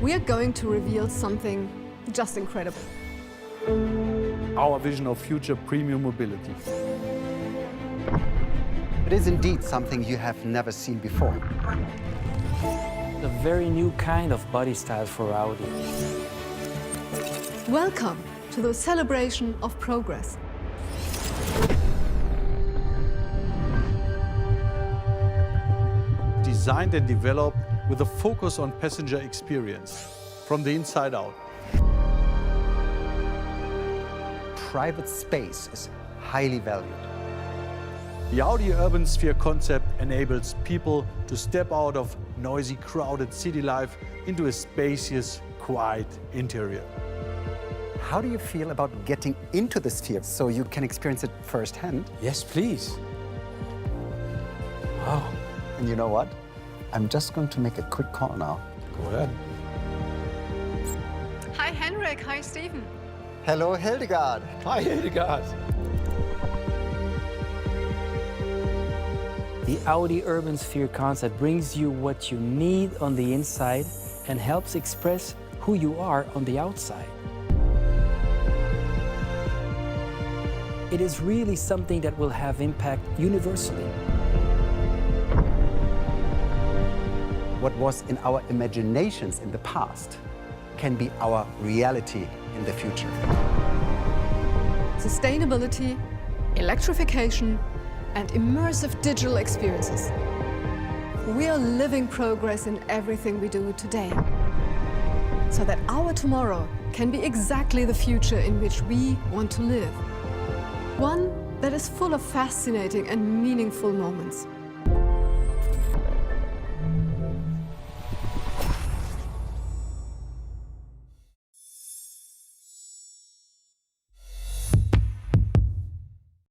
we are going to reveal something just incredible. Our vision of future premium mobility. It is indeed something you have never seen before. A very new kind of body style for Audi. Welcome to the celebration of progress. Designed and developed with a focus on passenger experience from the inside out. Private space is highly valued. The Audi Urbansphere concept enables people to step out of noisy, crowded city life into a spacious, quiet interior. How do you feel about getting into the sphere so you can experience it firsthand? Yes, please. Wow. And you know what? I'm just going to make a quick call now. Go ahead. Hi, Henrik. Hi, Stephen. Hello, Hildegard. Hi, Hildegard. The Audi Urbansphere concept brings you what you need on the inside and helps express who you are on the outside. It is really something that will have impact universally. What was in our imaginations in the past can be our reality in the future. Sustainability, electrification, and immersive digital experiences. We are living progress in everything we do today, so that our tomorrow can be exactly the future in which we want to live. One that is full of fascinating and meaningful moments.